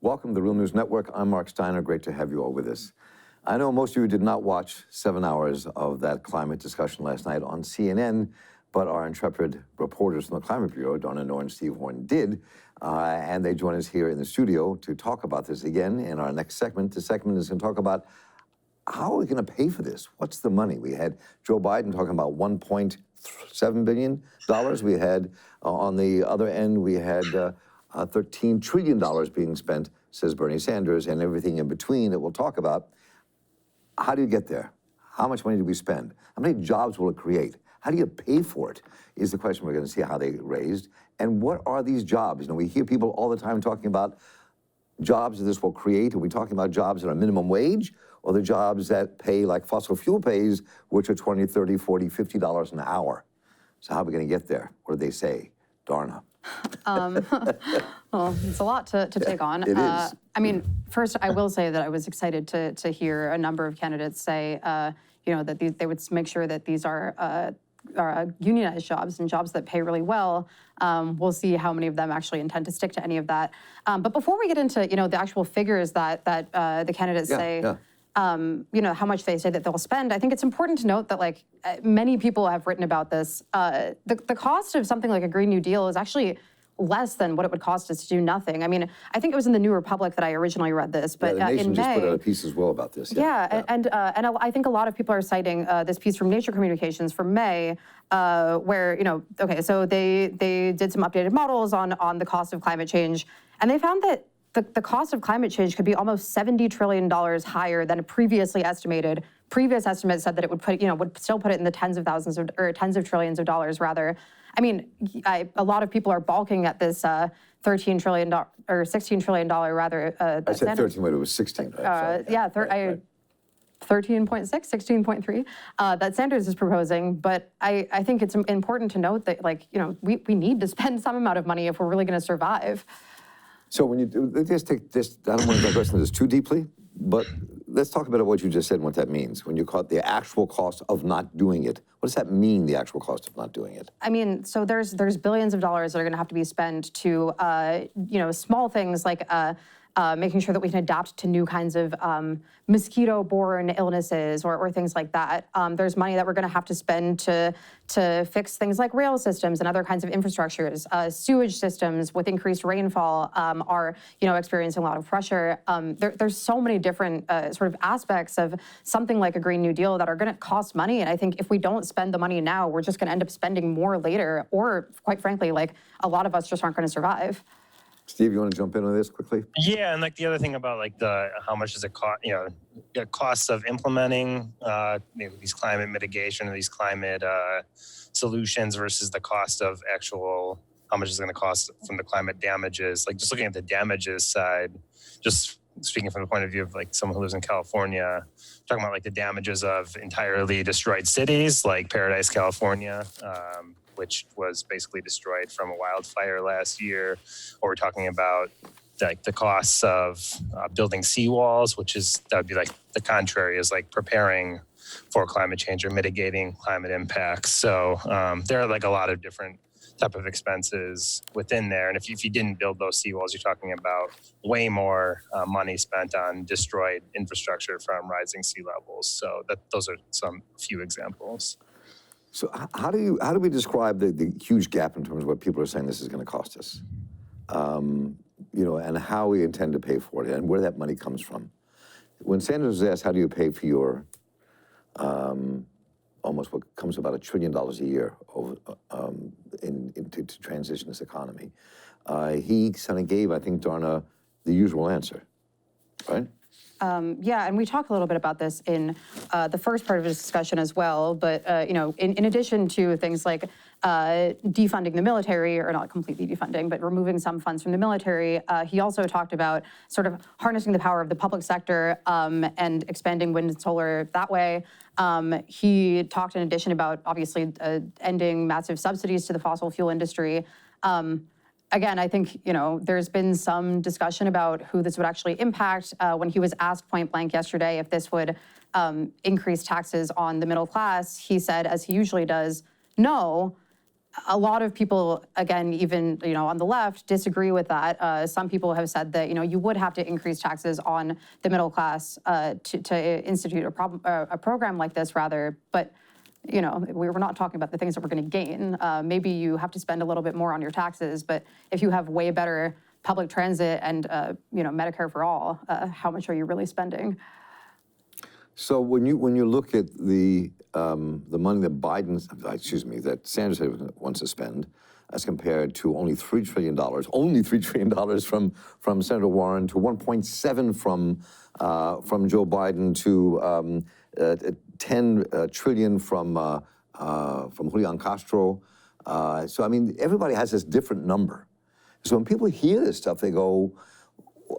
Welcome to the Real News Network. I'm Mark Steiner. Great to have you all with us. I know most of you did not watch 7 hours of that climate discussion last night on CNN, but our intrepid reporters from the Climate Bureau, Donna Noor and Steve Horn, did. And they join us here in the studio to talk about this again in our next segment. The segment is going to talk about how are we going to pay for this? What's the money? We had Joe Biden talking about $1.7 billion. We had, on the other end, we had $13 trillion being spent, says Bernie Sanders, and everything in between that we'll talk about. How do you get there? How much money do we spend? How many jobs will it create? How do you pay for it is the question we're going to see how they raised. And what are these jobs? You know, we hear people all the time talking about jobs that this will create. Are we talking about jobs that are minimum wage, or the jobs that pay like fossil fuel pays, which are $20, $30, $40, $50 an hour? So how are we going to get there? What do they say? Darna. Well, it's a lot to take on. It is. I mean, first, I will say that I was excited to hear a number of candidates say, that they would make sure that these are unionized jobs and jobs that pay really well. We'll see how many of them actually intend to stick to any of that. But before we get into, the actual figures that the candidates say, how much they say that they'll spend, I think it's important to note that, many people have written about this. The cost of something like a Green New Deal is actually less than what it would cost us to do nothing. I mean, I think it was in the New Republic that I originally read this, but the Nation in just May, put out a piece as well about this. And I think a lot of people are citing this piece from Nature Communications from May, where, so they did some updated models on the cost of climate change, and they found that the cost of climate change could be almost $70 trillion higher than previously estimated. Previous estimates said that it would still put it in the tens of trillions of dollars, rather. I mean, a lot of people are balking at this $13 trillion or $16 trillion, rather. I said 13, but it was 16. Right? 13.6, 16.3 that Sanders is proposing. But I think it's important to note that, we need to spend some amount of money if we're really going to survive. So when you do, let's take this, I don't want to digress into this too deeply, but let's talk about what you just said and what that means. When you call it the actual cost of not doing it, what does that mean, the actual cost of not doing it? I mean, so there's billions of dollars that are going to have to be spent to, small things like making sure that we can adapt to new kinds of mosquito-borne illnesses or things like that. There's money that we're going to have to spend to fix things like rail systems and other kinds of infrastructures. Sewage systems with increased rainfall are, experiencing a lot of pressure. There's so many different sort of aspects of something like a Green New Deal that are going to cost money. And I think if we don't spend the money now, we're just going to end up spending more later, or quite frankly, a lot of us just aren't going to survive. Steve, you want to jump in on this quickly? Yeah, and the other thing about how much does it cost, the costs of implementing these climate mitigation or these climate solutions versus the cost of actual, how much is it going to cost from the climate damages. Just looking at the damages side, just speaking from the point of view of someone who lives in California, talking about the damages of entirely destroyed cities like Paradise, California, which was basically destroyed from a wildfire last year. Or we're talking about the costs of building seawalls, that would be the contrary, is preparing for climate change or mitigating climate impacts. So there are a lot of different type of expenses within there. And if you didn't build those seawalls, you're talking about way more money spent on destroyed infrastructure from rising sea levels. So those are some few examples. So how do we describe the huge gap in terms of what people are saying this is going to cost us? And how we intend to pay for it and where that money comes from. When Sanders was asked, how do you pay for your almost what comes about $1 trillion a year over, to transition this economy, he kind of gave, I think, Darna, the usual answer, right? And we talked a little bit about this in the first part of his discussion as well. But, in addition to things like defunding the military, or not completely defunding, but removing some funds from the military, he also talked about sort of harnessing the power of the public sector and expanding wind and solar that way. He talked in addition about, obviously, ending massive subsidies to the fossil fuel industry. Again, I think, there's been some discussion about who this would actually impact. When he was asked point blank yesterday if this would increase taxes on the middle class, he said, as he usually does, no. a lot of people, again, even on the left, disagree with that. Some people have said that you would have to increase taxes on the middle class to institute a program like this, rather. But we're not talking about the things that we're going to gain. Maybe you have to spend a little bit more on your taxes, but if you have way better public transit and Medicare for all, how much are you really spending? So when you look at the money that Sanders wants to spend, as compared to only $3 trillion from Senator Warren, to 1.7 from Joe Biden, to 10 trillion from Julian Castro. So I mean, everybody has this different number. So when people hear this stuff, they go,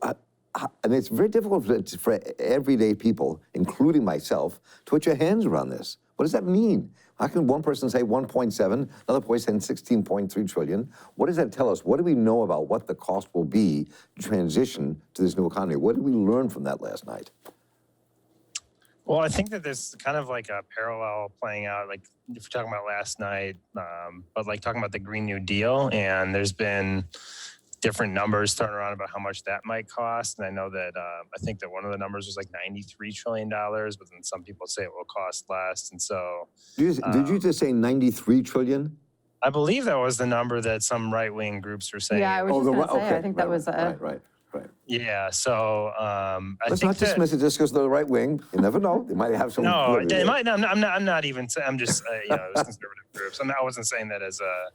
and it's very difficult for everyday people, including myself, to put your hands around this. What does that mean? How can one person say 1.7, another person say 16.3 trillion? What does that tell us? What do we know about what the cost will be to transition to this new economy? What did we learn from that last night? Well, I think that there's kind of like a parallel playing out, like if we're talking about last night, but like talking about the Green New Deal, and there's been different numbers thrown around about how much that might cost. And I know that I think that one of the numbers was like $93 trillion, but then some people say it will cost less. And so did you just say 93 trillion? I believe that was the number that some right-wing groups were saying. Yeah, I was just going to say, I think that was right. Yeah, so let's not dismiss it just because they're the right wing. You never know; they might have some. No, they might. I'm not even. I'm just it was conservative groups. I wasn't saying that as a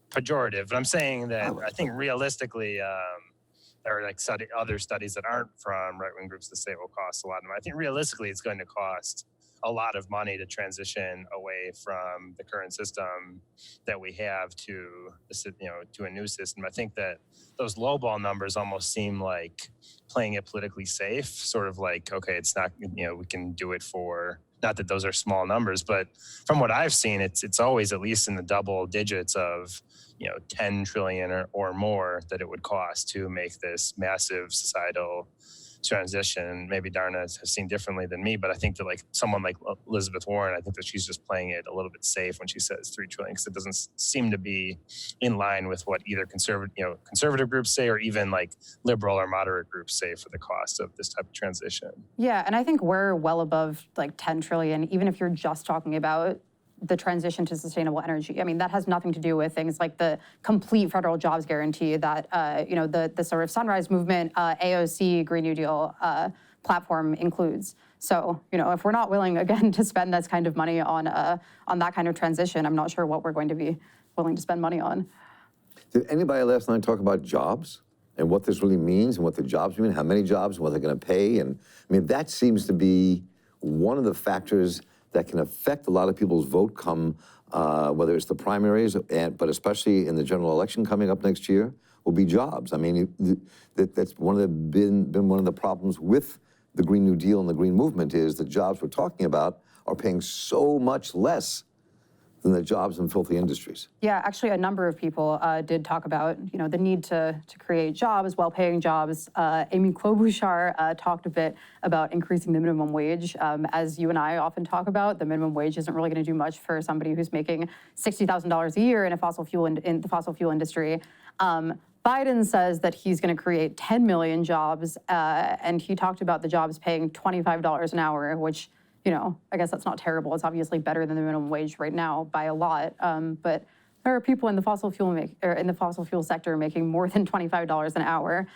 pejorative, but I'm saying that I think realistically, there are like other studies that aren't from right-wing groups that say it will cost a lot of money. I think realistically, it's going to cost a lot of money to transition away from the current system that we have to a new system. I think that those lowball numbers almost seem like playing it politically safe, sort of like, okay, it's not, we can do it for, not that those are small numbers, but from what I've seen, it's always at least in the double digits of 10 trillion or more that it would cost to make this massive societal transition. Maybe Darna has seen differently than me, but I think that like someone like Elizabeth Warren, I think that she's just playing it a little bit safe when she says 3 trillion, because it doesn't seem to be in line with what either conservative groups say or even like liberal or moderate groups say for the cost of this type of transition. Yeah, and I think we're well above like 10 trillion, even if you're just talking about the transition to sustainable energy. I mean, that has nothing to do with things like the complete federal jobs guarantee that, the sort of Sunrise Movement, AOC, Green New Deal platform includes. So, if we're not willing, again, to spend this kind of money on that kind of transition, I'm not sure what we're going to be willing to spend money on. Did anybody last night talk about jobs and what this really means and what the jobs mean, how many jobs, what they're going to pay? And I mean, that seems to be one of the factors that can affect a lot of people's vote come, whether it's the primaries, but especially in the general election coming up next year, will be jobs. I mean, that's been one of the problems with the Green New Deal and the Green Movement is the jobs we're talking about are paying so much less than the jobs in filthy industries. Yeah, actually, a number of people did talk about, the need to create jobs, well-paying jobs. Amy Klobuchar talked a bit about increasing the minimum wage. As you and I often talk about, the minimum wage isn't really going to do much for somebody who's making $60,000 a year in the fossil fuel industry. Biden says that he's going to create 10 million jobs, and he talked about the jobs paying $25 an hour, which I guess that's not terrible. It's obviously better than the minimum wage right now by a lot. But there are people in the fossil fuel sector making more than $25 an hour.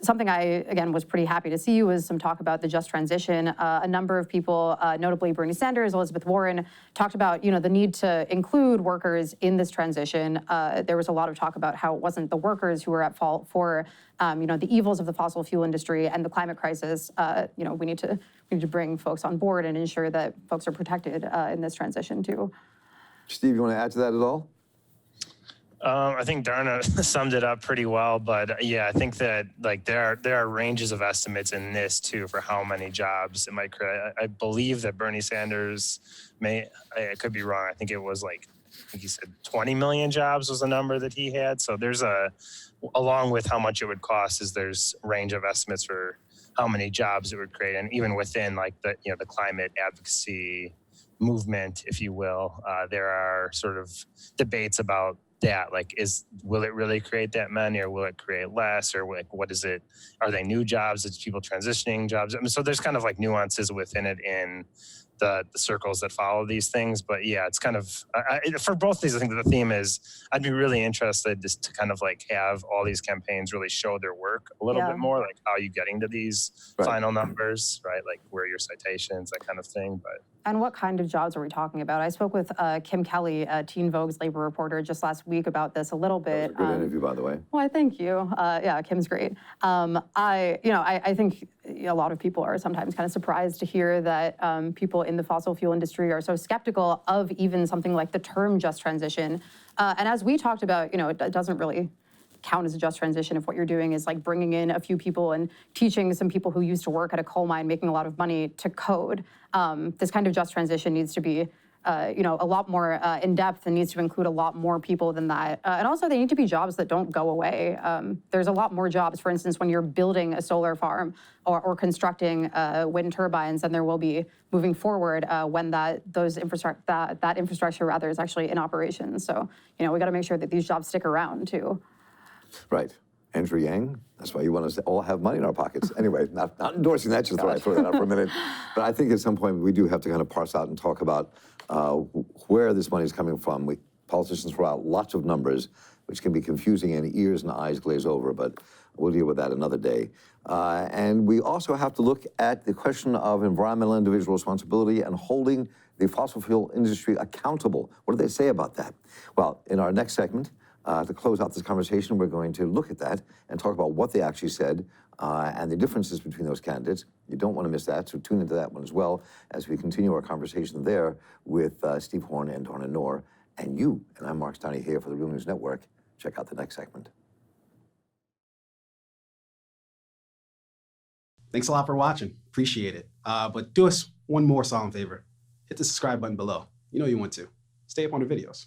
Something I, again, was pretty happy to see was some talk about the just transition. A number of people, notably Bernie Sanders, Elizabeth Warren, talked about, the need to include workers in this transition. There was a lot of talk about how it wasn't the workers who were at fault for, the evils of the fossil fuel industry and the climate crisis. We need to bring folks on board and ensure that folks are protected in this transition too. Steve, you want to add to that at all? I think Darna summed it up pretty well, but yeah, I think that like there are ranges of estimates in this too for how many jobs it might create. I believe that Bernie Sanders I could be wrong. I think it was like, I think he said 20 million jobs was the number that he had. So there's along with how much it would cost, there's range of estimates for how many jobs it would create, and even within like the climate advocacy movement, if you will. There are sort of debates about that, like, will it really create that many, or will it create less, or like, what is it? Are they new jobs? Is people transitioning jobs? I mean, so there's kind of like nuances within it in the circles that follow these things. But yeah, it's kind of for both these. I think that the theme is I'd be really interested just to kind of like have all these campaigns really show their work a little bit more, like how are you getting to these final numbers, right? Like where are your citations, that kind of thing. But and what kind of jobs are we talking about? I spoke with Kim Kelly, Teen Vogue's labor reporter, just last week about this a little bit. That was a good interview, by the way. Well, thank you. Yeah, Kim's great. I think a lot of people are sometimes kind of surprised to hear that people in the fossil fuel industry are so skeptical of even something like the term just transition. And as we talked about, it doesn't really count as a just transition if what you're doing is like bringing in a few people and teaching some people who used to work at a coal mine making a lot of money to code. This kind of just transition needs to be a lot more in depth and needs to include a lot more people than that. And also they need to be jobs that don't go away. There's a lot more jobs, for instance, when you're building a solar farm or constructing wind turbines than there will be moving forward when that infrastructure rather is actually in operation. So, we got to make sure that these jobs stick around too. Right. Andrew Yang, that's why you want us to all have money in our pockets. Anyway, not endorsing that, just thought I'd throw that out for a minute. But I think at some point we do have to kind of parse out and talk about where this money is coming from. Politicians throw out lots of numbers, which can be confusing and ears and eyes glaze over, but we'll deal with that another day. And we also have to look at the question of environmental individual responsibility and holding the fossil fuel industry accountable. What do they say about that? Well, in our next segment, to close out this conversation, we're going to look at that and talk about what they actually said and the differences between those candidates. You don't want to miss that, so tune into that one as well as we continue our conversation there with Steve Horn and Donna Noor. And I'm Mark Steiny here for the Real News Network. Check out the next segment. Thanks a lot for watching. Appreciate it. But do us one more solemn favor. Hit the subscribe button below. You know you want to. Stay up on the videos.